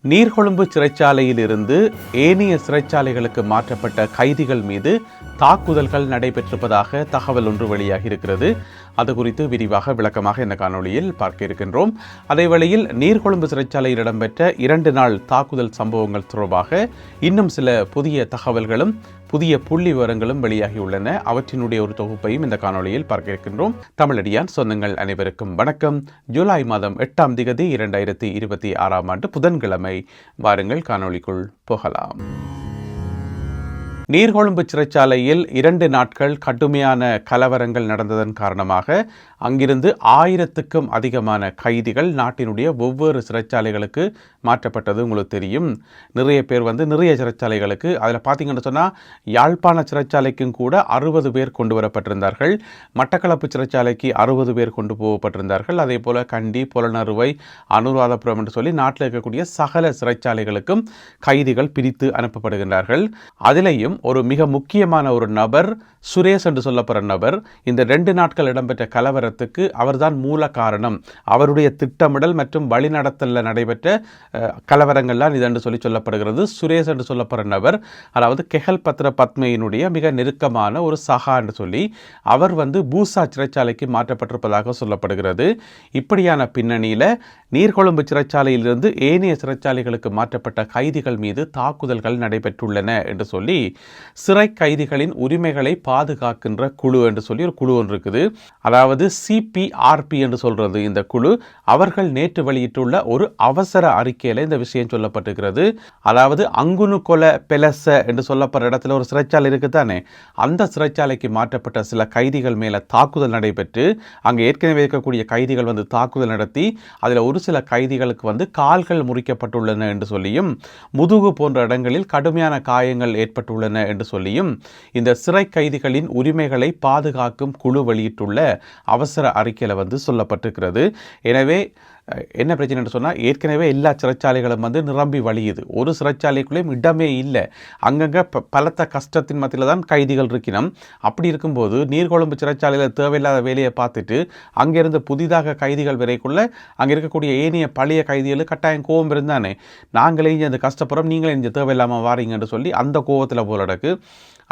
நீர்கொழும்பு சிறைச்சாலையில் இருந்து ஏனைய சிறைச்சாலைகளுக்கு மாற்றப்பட்ட கைதிகள் மீது தாக்குதல்கள் நடைபெற்றிருப்பதாக தகவல் ஒன்று வெளியாகி இருக்கிறது. அது குறித்து விரிவாக விளக்கமாக இந்த காணொளியில் பார்க்க இருக்கின்றோம். அதேவேளையில் நீர்கொழும்பு சிறைச்சாலையில் இடம்பெற்ற 2 நாள் தாக்குதல் சம்பவங்கள் தொடர்பாக இன்னும் சில புதிய தகவல்களும் புதிய புள்ளி விவரங்களும் வெளியாகியுள்ளன. அவற்றினுடைய ஒரு தொகுப்பையும் இந்த காணொளியில் பார்க்க இருக்கின்றோம். தமிழடியான் சொந்தங்கள் அனைவருக்கும் வணக்கம். ஜூலை மாதம் 8ஆம் தேதி 2026ஆம் ஆண்டு புதன்கிழமை. வாருங்கள் காணொளிக்குள் போகலாம். நீர்கொழும்பு சிறைச்சாலையில் 2 நாட்கள் கடுமையான கலவரங்கள் நடந்ததன் காரணமாக அங்கிருந்து 1000க்கும் அதிகமான கைதிகள் நாட்டினுடைய ஒவ்வொரு சிறைச்சாலைகளுக்கு மாற்றப்பட்டது உங்களுக்கு தெரியும். நிறைய பேர் நிறைய சிறைச்சாலைகளுக்கு, அதில் பார்த்தீங்கன்னு சொன்னால் யாழ்ப்பாண சிறைச்சாலைக்கும் கூட 60 பேர் கொண்டு வரப்பட்டிருந்தார்கள். மட்டக்களப்பு சிறைச்சாலைக்கு 60 பேர் கொண்டு போகப்பட்டிருந்தார்கள். அதே போல் கண்டி, புலனறுவை, அனுராதபுரம் என்று சொல்லி நாட்டில் இருக்கக்கூடிய சகல சிறைச்சாலைகளுக்கும் கைதிகள் பிரித்து அனுப்பப்படுகின்றார்கள். அதிலேயும் ஒரு மிக முக்கியமான ஒரு நபர், சுரேஷ் என்று சொல்லப்படுற நபர், இந்த 2 நாட்கள் இடம்பெற்ற கலவரத்துக்கு அவர்தான் மூல காரணம். அவருடைய திட்டமிடல் மற்றும் வழிநடத்தலில் நடைபெற்ற கலவரங்கள்லாம் இது என்று சொல்லப்படுகிறது. சுரேஷ் என்று சொல்லப்படுற நபர், அதாவது கெஹல் பத்ர பத்மையினுடைய மிக நெருக்கமான ஒரு சகா என்று சொல்லி அவர் பூசா சிறைச்சாலைக்கு மாற்றப்பட்டிருப்பதாக சொல்லப்படுகிறது. இப்படியான பின்னணியில் நீர்கொழும்பு சிறைச்சாலையிலிருந்து ஏனைய சிறைச்சாலைகளுக்கு மாற்றப்பட்ட கைதிகள் மீது தாக்குதல்கள் நடைபெற்றுள்ளன என்று சொல்லி சிறை கைதிகளின் உரிமைகளை பாதுகாக்கின்ற குழு என்று சொல்லி ஒரு குழு ஒன்று இருக்குது. அதாவது சிபிஆர்பி என்று சொல்றது இந்த குழு. அவர்கள் நேற்று வெளியிட்டுள்ள ஒரு அவசர அறிக்கையில் இந்த விஷயம் சொல்லப்பட்டிருக்கிறது. அதாவது அங்குனு கொல பெலச என்று சொல்லப்படுற இடத்துல ஒரு சிறைச்சாலை இருக்குதானே, அந்த சிறைச்சாலைக்கு மாற்றப்பட்ட சில கைதிகள் மேல தாக்குதல் நடைபெற்று அங்கே ஏற்கனவே இருக்கக்கூடிய கைதிகள் தாக்குதல் நடத்தி அதில் ஒரு சில கைதிகளுக்கு கால்கள் முறிக்கப்பட்டுள்ளன என்று சொல்லியும் முதுகு போன்ற இடங்களில் கடுமையான காயங்கள் ஏற்பட்டுள்ளன என்று சொல்லியும் இந்த சிறை கைதிகளின் உரிமைகளை பாதுகாக்கும் குழு வெளியிட்டுள்ள அவசர அறிக்கையில் சொல்லப்பட்டிருக்கிறது. எனவே என்ன பிரச்சனை என்று சொன்னால், ஏற்கனவே எல்லா சிறைச்சாலைகளும் நிரம்பி வழியுது. ஒரு சிறைச்சாலைக்குள்ளேயும் இடமே இல்லை. அங்கங்கே பலத்த கஷ்டத்தின் மத்தியில் தான் கைதிகள் இருக்கணும். அப்படி இருக்கும்போது நீர்கொழும்பு சிறைச்சாலையில் தேவையில்லாத வேலையை பார்த்துட்டு அங்கேருந்து புதிதாக கைதிகள் வரைக்குள்ள அங்கே இருக்கக்கூடிய ஏனைய பழைய கைதிகள் கட்டாயம் கோபம் இருந்தானே, நாங்களே இங்கே அந்த கஷ்டப்படுறோம், நீங்களே இங்கே தேவையில்லாமல் வாரீங்கன்னு சொல்லி அந்த கோபத்தில் போலடக்கு.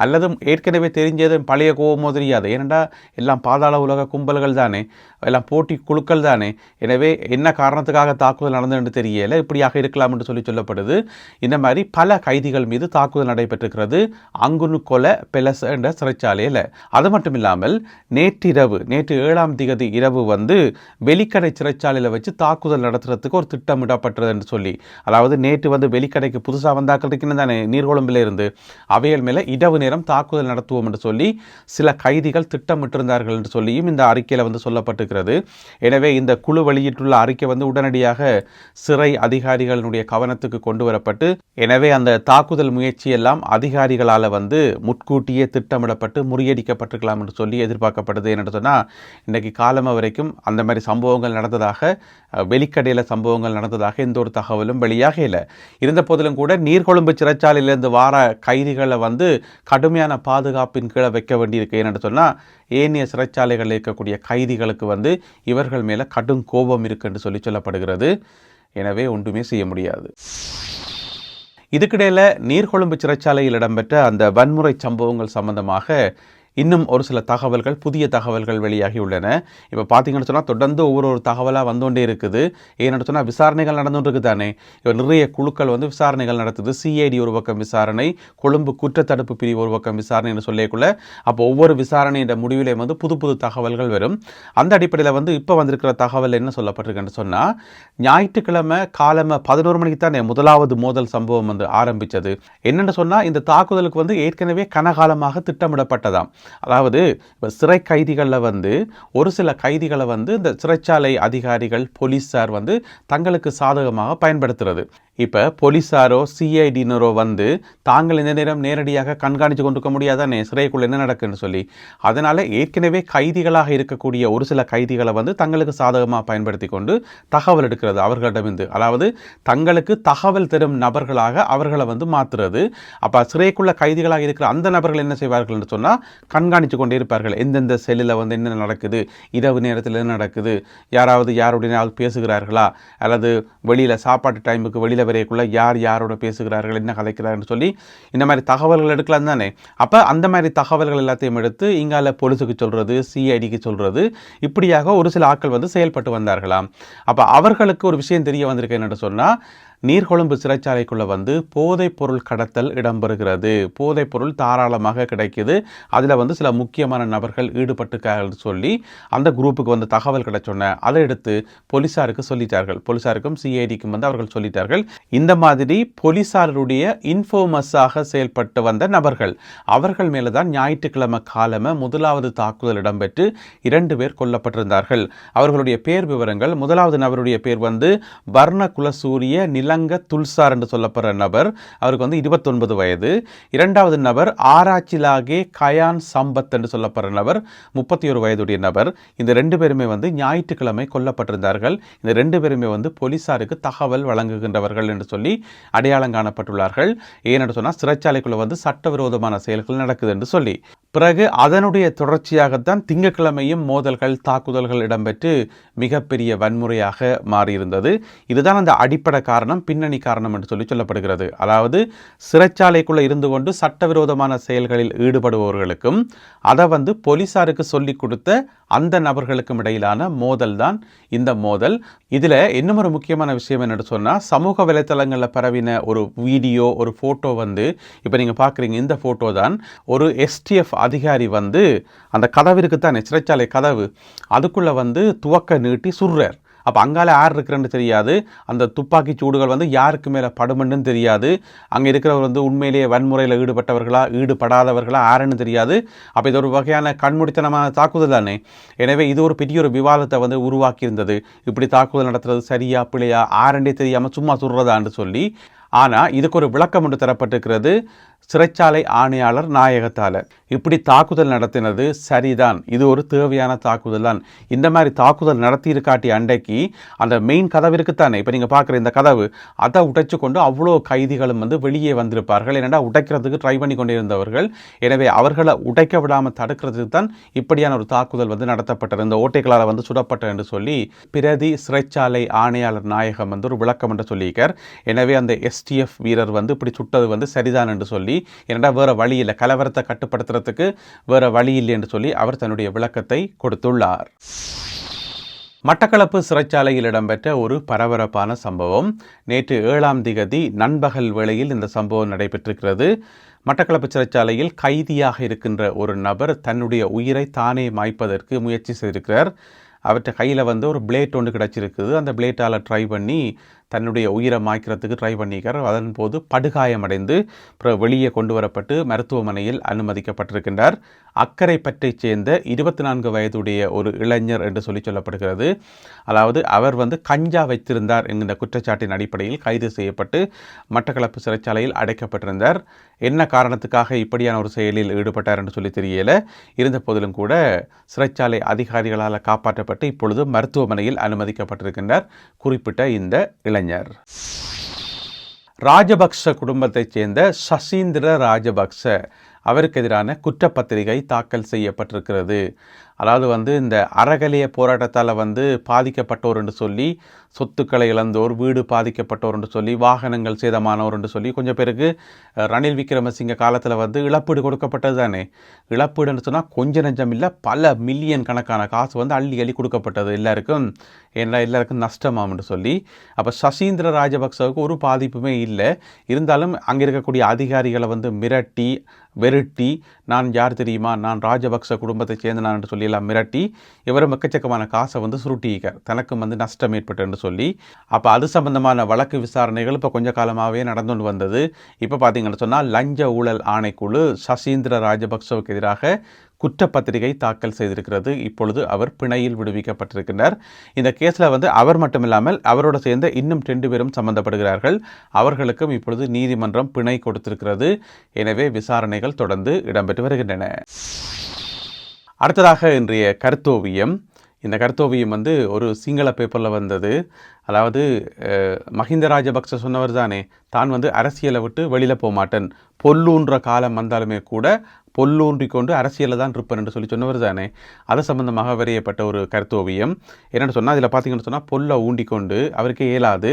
அல்லது ஏற்கனவே தெரிஞ்சது பழைய கோபமோ தெரியாது. ஏனெண்டா எல்லாம் பாதாள உலக கும்பல்கள் தானே, எல்லாம் போட்டி குழுக்கள் தானே. எனவே என்ன காரணத்துக்காக தாக்குதல் நடந்ததுன்னு தெரியல, இப்படியாக இருக்கலாம் என்று சொல்லப்படுது. இந்த மாதிரி பல கைதிகள் மீது தாக்குதல் நடைபெற்றிருக்கிறது அங்குனு கொல பெலச என்ற சிறைச்சாலையில். அது மட்டும் இல்லாமல் நேற்று 7ஆம் தேதி இரவு வெளிக்கடை சிறைச்சாலையில் வச்சு தாக்குதல் நடத்துறதுக்கு ஒரு திட்டமிடப்பட்டது என்று சொல்லி, அதாவது நேற்று வெளிக்கடைக்கு புதுசாக வந்தாக்கள் இருக்கணும் தானே நீர்கொழும்பில் இருந்து, அவைகள் மேலே இரவு நேரம் தாக்குதல் நடத்துவோம் என்று சொல்லி சில கைதிகள் திட்டமிட்டிருந்தார்கள் என்று சொல்லியும் இந்த அறிக்கையில் சொல்லப்பட்டிருக்கிறது. எனவே இந்த குழு வெளியிட்டுள்ள அறிக்கை உடனடியாக சிறை அதிகாரிகளுடைய கவனத்துக்கு கொண்டு வரப்பட்டு, எனவே அந்த தாக்குதல் முயற்சி எல்லாம் அதிகாரிகளால் முன்கூட்டியே திட்டமிடப்பட்டு முறியடிக்கப்பட்டிருக்கலாம் என்று சொல்லி எதிர்பார்க்கப்படுது. என்று சொன்னால் இன்றைக்கு காலம் வரைக்கும் அந்த மாதிரி சம்பவங்கள் நடந்ததாக, வெளிக்கடையில் சம்பவங்கள் நடந்ததாக எந்த ஒரு தகவலும் வெளியாக இல்லை. இருந்த போதிலும் கூட நீர்கொழும்பு சிறைச்சாலையிலிருந்து வார கைதிகளை கடுமையான பாதுகாப்பின் கீழே வைக்க வேண்டியிருக்கு. ஏன்னு சொன்னால் ஏனைய சிறைச்சாலைகளில் இருக்கக்கூடிய கைதிகளுக்கு இவர்கள் மேலே கடும் கோபம் இருக்கு என்று சொல்லப்படுகிறது. எனவே ஒன்றுமே செய்ய முடியாது. இதுக்கிடையில் நீர்கொழும்பு சிறைச்சாலையில் இடம்பெற்ற அந்த வன்முறை சம்பவங்கள் சம்பந்தமாக இன்னும் ஒரு சில தகவல்கள், புதிய தகவல்கள் வெளியாகி உள்ளன. இப்போ பார்த்தீங்கன்னு சொன்னால் தொடர்ந்து ஒவ்வொரு தகவலாக வந்துகொண்டே இருக்குது. ஏன்னு சொன்னால் விசாரணைகள் நடந்துகிட்டு இருக்குது தானே. இப்போ நிறைய குழுக்கள் விசாரணைகள் நடத்துது. சிஐடி ஒரு பக்கம் விசாரணை, கொழும்பு குற்றத்தடுப்பு பிரிவு ஒரு பக்கம் விசாரணை என்று சொல்லிக்குள்ள, அப்போ ஒவ்வொரு விசாரணையின் முடிவிலே புது புது தகவல்கள் வரும். அந்த அடிப்படையில் இப்போ வந்திருக்கிற தகவல் என்ன சொல்லப்பட்டிருக்குன்னு சொன்னால், ஞாயிற்றுக்கிழமை காலமாக 11 மணிக்கு தானே முதலாவது மோதல் சம்பவம் ஆரம்பித்தது. என்னென்னு சொன்னால், இந்த தாக்குதலுக்கு ஏற்கனவே கனகாலமாக திட்டமிடப்பட்டதாம். அதாவது சிறை கைதிகளில் ஒரு சில கைதிகளை இந்த சிறைச்சாலை அதிகாரிகள், போலீஸார் தங்களுக்கு சாதகமாக பயன்படுத்துறது. இப்போ போலீஸாரோ சிஐடினரோ தாங்கள் இந்த நேரம் நேரடியாக கண்காணித்து கொண்டிருக்க முடியாதானே சிறைக்குள்ள என்ன நடக்குன்னு சொல்லி. அதனால் ஏற்கனவே கைதிகளாக இருக்கக்கூடிய ஒரு சில கைதிகளை தங்களுக்கு சாதகமாக பயன்படுத்தி கொண்டு தகவல் எடுக்கிறது அவர்களிடமிருந்து. அதாவது தங்களுக்கு தகவல் தரும் நபர்களாக அவர்களை மாற்றுறது. அப்போ சிறைக்குள்ள கைதிகளாக இருக்கிற அந்த நபர்கள் என்ன செய்வார்கள் என்று சொன்னால், கண்காணித்து கொண்டே இருப்பார்கள். எந்தெந்த செல்லில் வந்து என்ன நடக்குது, இரவு நேரத்தில் என்ன நடக்குது, யாராவது யாருடைய பேசுகிறார்களா, அல்லது வெளியில் சாப்பாட்டு டைமுக்கு வெளியில் வரைக்குள்ள யார் யாரோட பேசுகிறார்கள், என்ன கதைக்கிறார்கள் சொல்லி இந்த மாதிரி தகவல்கள் எடுக்கலாம் தானே. அப்போ அந்த மாதிரி தகவல்கள் எல்லாத்தையும் எடுத்து இங்கால போலீஸுக்கு சொல்கிறது, சிஐடிக்கு சொல்கிறது, இப்படியாக ஒரு சில ஆட்கள் வந்து செயல்பட்டு வந்தார்களாம். அப்போ அவர்களுக்கு ஒரு விஷயம் தெரிய வந்திருக்கு என்னென்னு சொன்னால், நீர்கொழும்பு சிறைச்சாலைக்குள்ளே வந்து போதைப் பொருள் கடத்தல் இடம்பெறுகிறது, போதைப் பொருள் தாராளமாக கிடைக்குது, அதில் வந்து சில முக்கியமான நபர்கள் ஈடுபட்டுக்கார்கள் சொல்லி அந்த குரூப்புக்கு வந்து தகவல் கிடைச்சோன்ன அதை எடுத்து போலீஸாருக்கு சொல்லிட்டார்கள். போலீஸாருக்கும் சிஐடிக்கும் வந்து அவர்கள் சொல்லிட்டார்கள். இந்த மாதிரி போலீஸாருடைய இன்ஃபார்மர்ஸாக செயல்பட்டு வந்த நபர்கள், அவர்கள் மேலே தான் ஞாயிற்றுக்கிழமை காலமே முதலாவது தாக்குதல் இடம்பெற்று 2 பேர் கொல்லப்பட்டிருந்தார்கள். அவர்களுடைய பேர் விவரங்கள், முதலாவது நபருடைய பேர் வந்து வர்ணகுலசூரிய நிலங்க துல்சார் என்று சொல்லப்படுற நபர், அவருக்கு வந்து 29 வயது. இரண்டாவது நபர் ஆராய்ச்சிலாகே கயான் சம்பத் என்று சொல்லப்படுற நபர், 31 வயதுடைய நபர். இந்த 2 பேருமே வந்து ஞாயிற்றுக்கிழமை கொல்லப்பட்டிருந்தார்கள். இந்த 2 பேருமே வந்து போலீசாருக்கு தகவல் வழங்குகின்றவர்கள் என்று சொல்லி அடையாளம் காணப்பட்டுள்ளார்கள். ஏனென்று சொன்னால் சிறைச்சாலைக்குள்ள வந்து சட்டவிரோதமான செயல்கள் நடக்குது என்று சொல்லி. பிறகு அதனுடைய தொடர்ச்சியாகத்தான் திங்கட்கிழமையும் மோதல்கள், தாக்குதல்கள் இடம்பெற்று மிகப்பெரிய வன்முறையாக மாறியிருந்தது. இதுதான் அந்த அடிப்படை காரணம், பின்னணி காரணம் என்று சொல்லப்படுகிறது. அதாவது சிறைச்சாலைக்குள்ளே இருந்து கொண்டு சட்டவிரோதமான செயல்களில் ஈடுபடுபவர்களுக்கும் அதை வந்து போலீசாருக்கு சொல்லிக் கொடுத்த அந்த நபர்களுக்கும் இடையிலான மோதல் தான் இந்த மோதல். இதில் இன்னும் ஒரு முக்கியமான விஷயம் என்னென்னு சொன்னால், சமூக வலைத்தளங்களில் பரவின ஒரு வீடியோ, ஒரு ஃபோட்டோ வந்து இப்போ நீங்கள் பார்க்குறீங்க. இந்த ஃபோட்டோ தான் ஒரு STF அதிகாரி வந்து அந்த கதவிற்கு தான் சிறைச்சாலை கதவு, அதுக்குள்ளே வந்து துவக்க நீட்டி சுடுறார். அப்போ அங்கால யார் இருக்கிறன்னு தெரியாது, அந்த துப்பாக்கி சூடுகள் வந்து யாருக்கு மேலே படுமென்னு தெரியாது, அங்கே இருக்கிறவர் வந்து உண்மையிலேயே வன்முறையில் ஈடுபட்டவர்களா ஈடுபடாதவர்களா யாருன்னு தெரியாது. அப்போ இது ஒரு வகையான கண்மூடித்தனமான தாக்குதல் தானே. எனவே இது ஒரு பெரிய ஒரு விவாதத்தை வந்து உருவாக்கியிருந்தது. இப்படி தாக்குதல் நடத்துறது சரியா பிழையா, ஆரண்டே தெரியாமல் சும்மா சுடுறதான்னு சொல்லி. ஆனால் இதுக்கு ஒரு விளக்கம் ஒன்று தரப்பட்டிருக்கிறது சிறைச்சாலை ஆணையாளர் நாயகத்தால். இப்படி தாக்குதல் நடத்தினது சரிதான், இது ஒரு தேவையான தாக்குதல் தான். இந்த மாதிரி தாக்குதல் நடத்தியிருக்காட்டி அண்டைக்கு அந்த மெயின் கதவிற்குத்தானே, இப்போ நீங்கள் பார்க்குற இந்த கதவு, அதை உடைச்சு கொண்டு அவ்வளோ கைதிகளும் வந்து வெளியே வந்திருப்பார்கள். ஏன்னா உடைக்கிறதுக்கு ட்ரை பண்ணி கொண்டே இருந்தவர்கள். எனவே அவர்களை உடைக்க விடாமல் தடுக்கிறதுக்கு தான் இப்படியான ஒரு தாக்குதல் வந்து நடத்தப்பட்டது, இந்த ஓட்டைகளால் வந்து சுடப்பட்டது என்று சொல்லி பிரதி சிறைச்சாலை ஆணையாளர் நாயகம் வந்து ஒரு விளக்கம் என்று சொல்லியிருக்கார். எனவே அந்த STF வீரர் வந்து இப்படி சுட்டது வந்து சரிதான் என்று சொல்லி, ஏன்னா வேறு வழி இல்லை, கலவரத்தை கட்டுப்படுத்துறதுக்கு வேறு வழி இல்லை என்று சொல்லி அவர் தன்னுடைய விளக்கத்தை கொடுத்துள்ளார். மட்டக்களப்பு சிறைச்சாலையில் இடம்பெற்ற ஒரு பரபரப்பான சம்பவம். நேற்று 7ஆம் திகதி நண்பகல் வேளையில் இந்த சம்பவம் நடைபெற்றிருக்கிறது. மட்டக்களப்பு சிறைச்சாலையில் கைதியாக இருக்கின்ற ஒரு நபர் தன்னுடைய உயிரை தானே மாய்ப்பதற்கு முயற்சி செய்திருக்கிறார். அவற்றை கையில் வந்து ஒரு பிளேட் ஒன்று கிடச்சிருக்குது. அந்த பிளேட்டால் ட்ரை பண்ணி தன்னுடைய உயிரை மாய்க்கிறதுக்கு ட்ரை பண்ணிக்கிறார். அதன் போது படுகாயமடைந்து வெளியே கொண்டு வரப்பட்டு மருத்துவமனையில் அனுமதிக்கப்பட்டிருக்கின்றார். அக்கரைப்பற்றை சேர்ந்த 24 வயதுடைய ஒரு இளைஞர் என்று சொல்லப்படுகிறது. அதாவது அவர் வந்து கஞ்சா வைத்திருந்தார் என்கின்ற குற்றச்சாட்டின் அடிப்படையில் கைது செய்யப்பட்டு மட்டக்களப்பு சிறைச்சாலையில் அடைக்கப்பட்டிருந்தார். என்ன காரணத்துக்காக இப்படியான ஒரு செயலில் ஈடுபட்டார் என்று சொல்லி தெரியல. இருந்த போதிலும் கூட சிறைச்சாலை அதிகாரிகளால் காப்பாற்றப்பட்டு இப்பொழுது மருத்துவமனையில் அனுமதிக்கப்பட்டிருக்கின்றார் குறிப்பிட்ட இந்த இளைஞர். ராஜபக்ச குடும்பத்தைச் சேர்ந்த சசீந்திர ராஜபக்ச, அவருக்கு எதிரான குற்றப்பத்திரிகை தாக்கல் செய்யப்பட்டிருக்கிறது. அதாவது வந்து இந்த அறகலைய போராட்டத்தால் வந்து பாதிக்கப்பட்டோர் என்று சொல்லி, சொத்துக்களை இழந்தோர், வீடு பாதிக்கப்பட்டோர் என்று சொல்லி, வாகனங்கள் சேதமானோர் என்று சொல்லி கொஞ்சம் பேருக்கு ரணில் விக்ரமசிங்க காலத்தில் வந்து இழப்பீடு கொடுக்கப்பட்டது தானே. இழப்பீடுன்னு சொன்னால் கொஞ்சம் நெஞ்சம் இல்லை, பல மில்லியன் கணக்கான காசு வந்து அள்ளி அள்ளி கொடுக்கப்பட்டது எல்லாருக்கும். ஏன்னா எல்லாருக்கும் நஷ்டமாம்னு சொல்லி. அப்போ சசீந்திர ராஜபக்சவுக்கு ஒரு பாதிப்புமே இல்லை. இருந்தாலும் அங்கே இருக்கக்கூடிய அதிகாரிகளை வந்து மிரட்டி வெருட்டி, நான் யார் தெரியுமா, நான் ராஜபக்ச குடும்பத்தை சேர்ந்த நான் என்று சொல்லி எல்லாம் மிரட்டி இவரும் எக்கச்சக்கமான காசை வந்து சுருட்டிக்கார், தனக்கும் வந்து நஷ்டம் ஏற்பட்டு என்று சொல்லி. அப்போ அது சம்பந்தமான வழக்கு விசாரணைகள் இப்போ கொஞ்ச காலமாகவே நடந்து வந்தது. இப்போ பார்த்தீங்கன்னு சொன்னால் லஞ்ச ஊழல் ஆணைக்குழு சசீந்திர ராஜபக்சவுக்கு எதிராக குற்றப்பத்திரிகை தாக்கல் செய்திருக்கிறது. இப்பொழுது அவர் பிணையில் விடுவிக்கப்பட்டிருக்கிறார். இந்த கேஸில் வந்து அவர் மட்டுமில்லாமல் அவரோடு சேர்ந்த இன்னும் 2 பேரும் சம்பந்தப்படுகிறார்கள். அவர்களுக்கும் இப்பொழுது நீதிமன்றம் பிணை கொடுத்திருக்கிறது. எனவே விசாரணைகள் தொடர்ந்து இடம்பெற்று வருகின்றன. அடுத்ததாக இன்றைய கருத்தோவியம். இந்த கருத்தோவியம் வந்து ஒரு சிங்கள பேப்பரில் வந்தது. அதாவது மஹிந்த ராஜபக்ச சொன்னவர் தானே, தான் வந்து அரசியலை விட்டு வெளியில் போக மாட்டேன், பொல்லூன்ற காலம் வந்தாலுமே கூட பொல்லூன்றி கொண்டு அரசியலில் தான் இருப்பேன் என்று சொன்னவர் தானே. அது சம்பந்தமாக வரையப்பட்ட ஒரு கருத்தோவியம். என்னென்னு சொன்னால் அதில் பார்த்தீங்கன்னு சொன்னால் பொல்லை ஊண்டிக்கொண்டு அவருக்கே இயலாது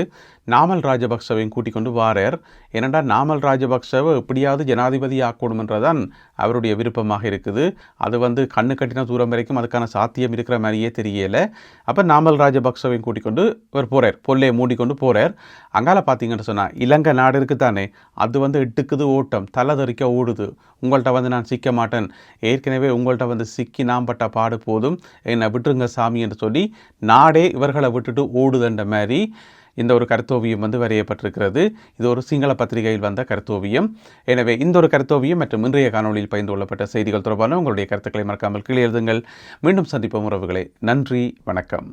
நாமல் ராஜபக்சவையும் கூட்டிக் கொண்டு வாரார். ஏனென்றா நாமல் ராஜபக்சவை எப்படியாவது ஜனாதிபதி ஆக்கணுமென்றதான் அவருடைய விருப்பமாக இருக்குது. அது கண்ணு கட்டின தூரம் வரைக்கும் அதுக்கான சாத்தியம் இருக்கிற மாதிரியே தெரியலை. அப்போ நாமல் ராஜபக்சவையும் கூட்டிக் கொண்டு இவர் போகிறார், பொல்லையை மூடிக்கொண்டு போகிறார். அங்கால பார்த்தீங்கன்னு சொன்னால் இலங்கை நாடு இருக்குது தானே, அது இட்டுக்குது ஓட்டம், தலை தெறிக்க ஓடுது. உங்கள்கிட்ட நான் சிக்க மாட்டேன், ஏற்கனவே உங்கள்கிட்ட சிக்கி நாம் பட்ட பாடு போதும், என்னை விட்டுருங்க சாமி என்று சொல்லி நாடே இவர்களை விட்டுட்டு ஓடுதுன்ற மாதிரி இந்த ஒரு கருத்தோவியம் வரையப்பட்டிருக்கிறது. இது ஒரு சிங்கள பத்திரிகையில் வந்த கருத்தோவியம். எனவே இந்த ஒரு கருத்தோவியம் மற்றும் இன்றைய காணொலியில் பகிர்ந்து கொள்ளப்பட்ட செய்திகள் தொடர்பான உங்களுடைய கருத்துக்களை மறக்காமல் கீழே எழுதுங்கள். மீண்டும் சந்திப்போம் உறவுகளே. நன்றி, வணக்கம்.